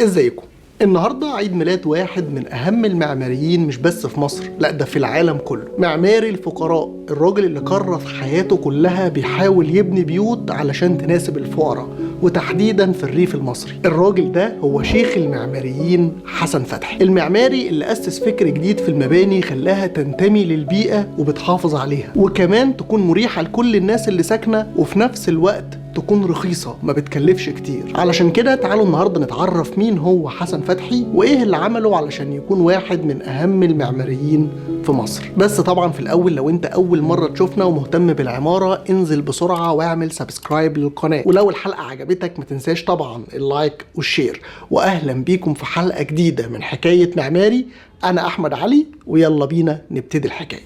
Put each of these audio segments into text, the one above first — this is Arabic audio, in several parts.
ازيكم؟ النهارده عيد ميلاد واحد من اهم المعماريين مش بس في مصر، لا ده في العالم كله. معماري الفقراء، الراجل اللي كرس حياته كلها بيحاول يبني بيوت علشان تناسب الفقراء، وتحديدا في الريف المصري. الراجل ده هو شيخ المعماريين حسن فتحي، المعماري اللي اسس فكر جديد في المباني خلاها تنتمي للبيئة وبتحافظ عليها، وكمان تكون مريحة لكل الناس اللي ساكنة، وفي نفس الوقت تكون رخيصة ما بتكلفش كتير. علشان كده تعالوا النهاردة نتعرف مين هو حسن فتحي وايه اللي عمله علشان يكون واحد من اهم المعماريين في مصر. بس طبعا في الاول لو انت اول مرة تشوفنا ومهتم بالعمارة، انزل بسرعة واعمل سبسكرايب للقناة، ولو الحلقة عجبتك ما تنساش طبعا اللايك والشير. واهلا بيكم في حلقة جديدة من حكاية معماري. انا احمد علي، ويلا بينا نبتدي الحكاية.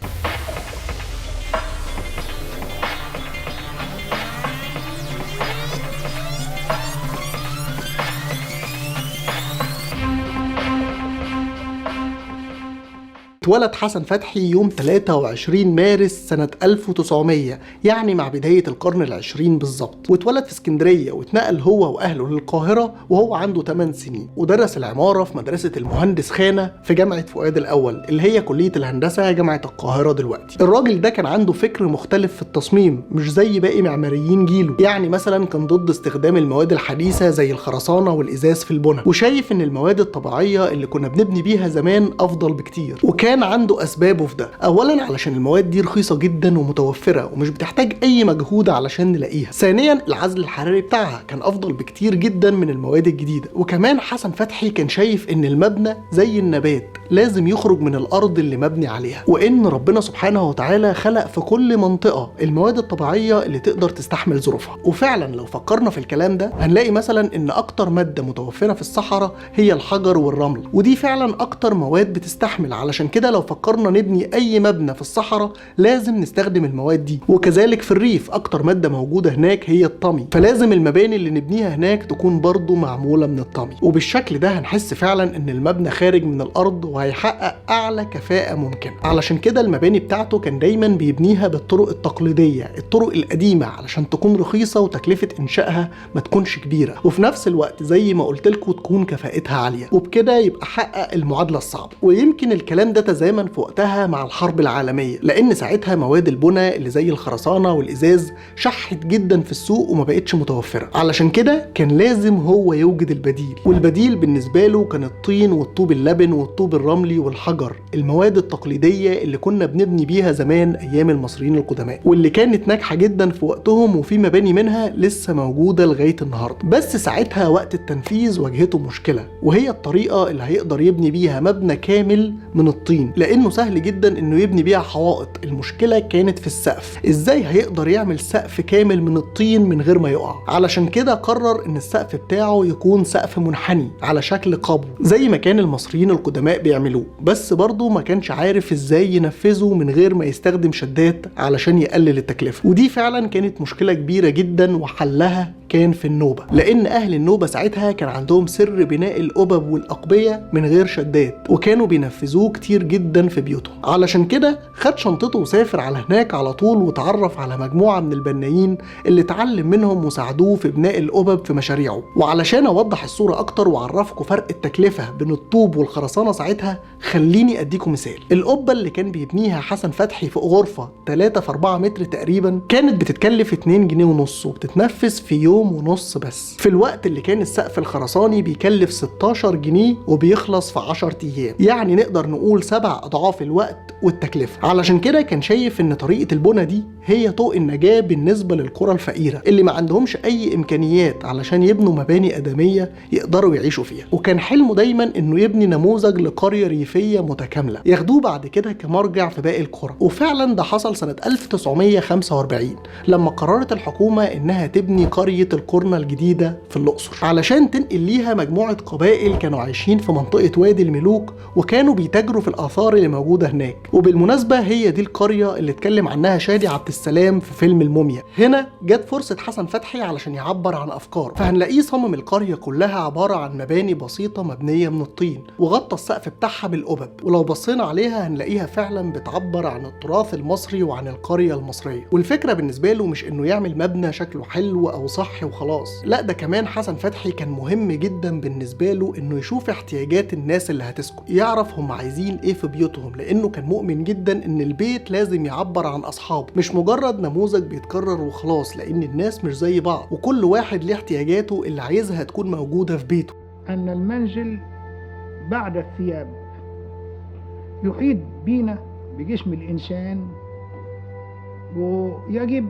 اتولد حسن فتحي يوم 23 مارس سنة 1900، يعني مع بداية القرن العشرين بالظبط. واتولد في اسكندرية، واتنقل هو وأهله للقاهرة وهو عنده 8 سنين، ودرس العمارة في مدرسة المهندس خانة في جامعة فؤاد الأول اللي هي كلية الهندسة جامعة القاهرة دلوقتي. الراجل ده كان عنده فكر مختلف في التصميم، مش زي باقي معماريين جيله. يعني مثلا كان ضد استخدام المواد الحديثة زي الخرسانة والإزاز في البنى، وشايف إن المواد الطبيعية اللي كنا بنبني بيها زمان أفضل بكتير. وكان عنده اسبابه في ده. اولا علشان المواد دي رخيصه جدا ومتوفره ومش بتحتاج اي مجهود علشان نلاقيها. ثانيا العزل الحراري بتاعها كان افضل بكتير جدا من المواد الجديده. وكمان حسن فتحي كان شايف ان المبنى زي النبات لازم يخرج من الارض اللي مبني عليها، وان ربنا سبحانه وتعالى خلق في كل منطقه المواد الطبيعيه اللي تقدر تستحمل ظروفها. وفعلا لو فكرنا في الكلام ده هنلاقي مثلا ان اكتر ماده متوفره في الصحراء هي الحجر والرمل، ودي فعلا اكتر مواد بتستحمل. علشان كده لو فكرنا نبني اي مبنى في الصحراء لازم نستخدم المواد دي. وكذلك في الريف اكتر ماده موجوده هناك هي الطمي، فلازم المباني اللي نبنيها هناك تكون برضو معموله من الطمي. وبالشكل ده هنحس فعلا ان المبنى خارج من الارض وهيحقق اعلى كفاءه ممكن. علشان كده المباني بتاعته كان دايما بيبنيها بالطرق التقليديه، الطرق القديمه، علشان تكون رخيصه وتكلفه انشائها ما تكونش كبيره، وفي نفس الوقت زي ما قلت لكم تكون كفاءتها عاليه، وبكده يبقى حقق المعادله الصعبه. ويمكن الكلام ده تزامن في وقتها مع الحرب العالميه، لان ساعتها مواد البناء اللي زي الخرسانه والازاز شحت جدا في السوق وما بقتش متوفره. علشان كده كان لازم هو يوجد البديل، والبديل بالنسبه له كان الطين والطوب اللبن والطوب الرملي والحجر، المواد التقليديه اللي كنا بنبني بيها زمان ايام المصريين القدماء، واللي كانت ناجحه جدا في وقتهم، وفي مباني منها لسه موجوده لغايه النهارده. بس ساعتها وقت التنفيذ واجهته مشكله، وهي الطريقه اللي هيقدر يبني بيها مبنى كامل من الطين، لانه سهل جدا انه يبني بيها حوائط. المشكله كانت في السقف، ازاي هيقدر يعمل سقف كامل من الطين من غير ما يقع. علشان كده قرر ان السقف بتاعه يكون سقف منحني على شكل قبو زي ما كان المصريين القدماء بيعملوه، بس برضه ما كانش عارف ازاي ينفذه من غير ما يستخدم شدات علشان يقلل التكلفه. ودي فعلا كانت مشكله كبيره جدا، وحلها كان في النوبة، لأن أهل النوبة ساعتها كان عندهم سر بناء القبب والأقبية من غير شدات، وكانوا بينفذوه كتير جدا في بيوتهم. علشان كده خد شنطته وسافر على هناك على طول، وتعرف على مجموعة من البنايين اللي اتعلم منهم وساعدوه في بناء القبب في مشاريعه. وعلشان أوضح الصورة أكتر وأعرفكم فرق التكلفة بين الطوب والخرسانة ساعتها، خليني أديكم مثال. القبة اللي كان بيبنيها حسن فتحي في غرفة 3 في 4 متر تقريبا كانت بتتكلف 2 جنيه ونص، وبتتنفذ في يوم ونص بس، في الوقت اللي كان السقف الخرساني بيكلف 16 جنيه وبيخلص في 10 ايام. يعني نقدر نقول 7 اضعاف الوقت والتكلفة. علشان كده كان شايف ان طريقة البنى دي هي طوق النجاة بالنسبة للقرى الفقيرة اللي ما عندهمش اي امكانيات علشان يبنوا مباني ادمية يقدروا يعيشوا فيها. وكان حلمه دايما انه يبني نموذج لقرية ريفية متكاملة ياخدوه بعد كده كمرجع في باقي القرى. وفعلا ده حصل سنة 1945 لما قررت الحكومة انها تبني قرية القرنة الجديدة في الأقصر، علشان تنقل ليها مجموعة قبائل كانوا عايشين في منطقة وادي الملوك، وكانوا بيتاجروا في الآثار اللي موجودة هناك. وبالمناسبة هي دي القرية اللي اتكلم عنها شادي عبد السلام في فيلم الموميا. هنا جت فرصة حسن فتحي علشان يعبر عن أفكاره، فهنلاقيه صمم القرية كلها عبارة عن مباني بسيطة مبنية من الطين، وغطى السقف بتاعها بالقبب. ولو بصينا عليها هنلاقيها فعلا بتعبر عن التراث المصري وعن القرية المصرية. والفكرة بالنسبة له مش إنه يعمل مبنى شكله حلو أو صحي صح وخلاص، لا ده كمان حسن فتحي كان مهم جدا بالنسبة له انه يشوف احتياجات الناس اللي هتسكن، يعرف هم عايزين ايه في بيوتهم، لانه كان مؤمن جدا ان البيت لازم يعبر عن اصحابه، مش مجرد نموذج بيتكرر وخلاص، لان الناس مش زي بعض وكل واحد ليه احتياجاته اللي عايزها تكون موجودة في بيته. أن المنزل بعد الثياب يحيط بينا بجسم الإنسان، ويجب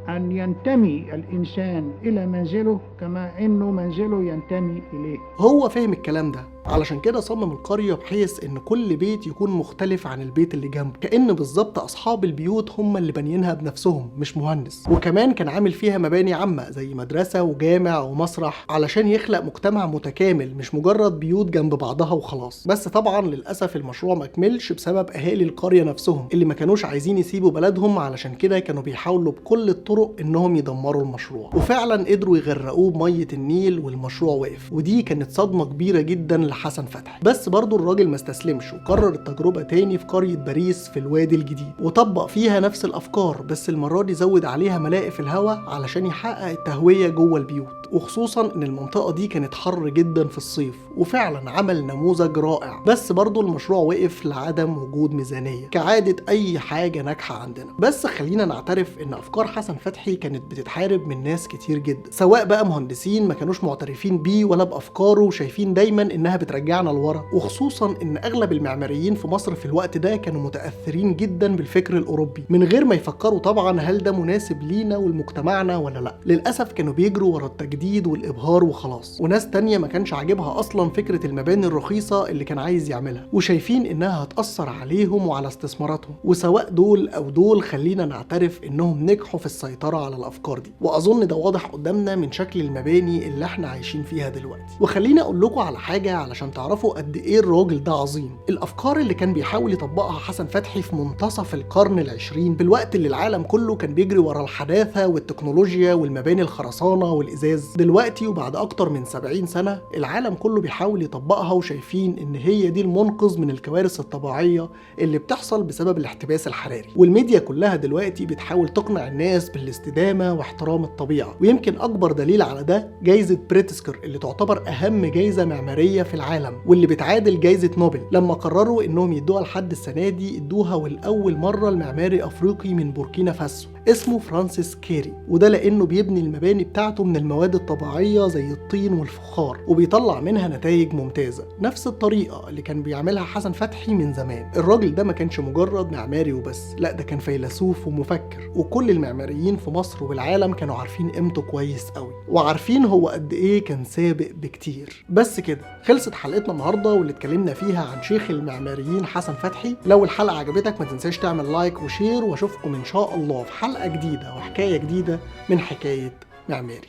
أن ينتمي الإنسان إلى منزله كما أنه منزله ينتمي إليه. هو فهم الكلام ده، علشان كده صمم القرية بحيث ان كل بيت يكون مختلف عن البيت اللي جنبه، كأن بالظبط اصحاب البيوت هم اللي بانيينها بنفسهم مش مهندس. وكمان كان عامل فيها مباني عامة زي مدرسة وجامع ومسرح علشان يخلق مجتمع متكامل، مش مجرد بيوت جنب بعضها وخلاص. بس طبعا للأسف المشروع ما كملش بسبب اهالي القرية نفسهم اللي ما كانوش عايزين يسيبوا بلدهم، علشان كده كانوا بيحاولوا بكل الطرق انهم يدمروا المشروع، وفعلا قدروا يغرقوه بمية النيل والمشروع وقف. ودي كانت صدمة كبيرة جدا حسن فتحي. بس برضو الراجل ما استسلمش وقرر التجربة تاني في قرية باريس في الوادي الجديد، وطبق فيها نفس الافكار، بس المرة دي زود عليها ملاء في الهواء علشان يحقق التهوية جوه البيوت، وخصوصا ان المنطقة دي كانت حر جدا في الصيف، وفعلا عمل نموذج رائع. بس برضو المشروع وقف لعدم وجود ميزانية كعادة اي حاجة ناجحة عندنا. بس خلينا نعترف ان افكار حسن فتحي كانت بتتحارب من ناس كتير جدا، سواء بقى مهندسين ما كانوش معترفين بيه ولا بافكاره وشايفين دايما انها بترجعنا لورا، وخصوصا ان اغلب المعماريين في مصر في الوقت ده كانوا متاثرين جدا بالفكر الاوروبي من غير ما يفكروا طبعا هل ده مناسب لينا ولمجتمعنا ولا لا. للاسف كانوا بيجروا ورا التجديد والابهار وخلاص، وناس تانية ما كانش عاجبها اصلا فكره المباني الرخيصه اللي كان عايز يعملها، وشايفين انها هتاثر عليهم وعلى استثماراتهم. وسواء دول او دول خلينا نعترف انهم نجحوا في السيطره على الافكار دي، واظن ده واضح قدامنا من شكل المباني اللي احنا عايشين فيها دلوقتي. وخلينا اقول لكم على حاجه علشان تعرفوا قد ايه الراجل ده عظيم. الافكار اللي كان بيحاول يطبقها حسن فتحي في منتصف القرن العشرين، بالوقت اللي العالم كله كان بيجري ورا الحداثه والتكنولوجيا والمباني الخرسانه والازاز، دلوقتي وبعد اكتر من 70 سنه العالم كله بيحاول يطبقها، وشايفين ان هي دي المنقذ من الكوارث الطبيعيه اللي بتحصل بسبب الاحتباس الحراري. والميديا كلها دلوقتي بتحاول تقنع الناس بالاستدامه واحترام الطبيعه، ويمكن اكبر دليل على ده جائزه بريتسكر اللي تعتبر اهم جائزه معماريه في العالم، واللي بتعادل جائزة نوبل. لما قرروا انهم يدوها لحد السنة دي، ادوها والأول مرة المعماري افريقي من بوركينا فاسو اسمه فرانسيس كيري، وده لانه بيبني المباني بتاعته من المواد الطبيعية زي الطين والفخار، وبيطلع منها نتائج ممتازة، نفس الطريقة اللي كان بيعملها حسن فتحي من زمان. الراجل ده ما كانش مجرد معماري وبس، لا ده كان فيلسوف ومفكر، وكل المعماريين في مصر والعالم كانوا عارفين قيمته كويس قوي، وعارفين هو قد ايه كان سابق بكتير. بس كده خلصت حلقتنا النهارده واللي اتكلمنا فيها عن شيخ المعماريين حسن فتحي. لو الحلقة عجبتك ما تنساش تعمل لايك وشير، واشوفكم ان شاء الله في حلقة جديدة وحكاية جديدة من حكاية معماري.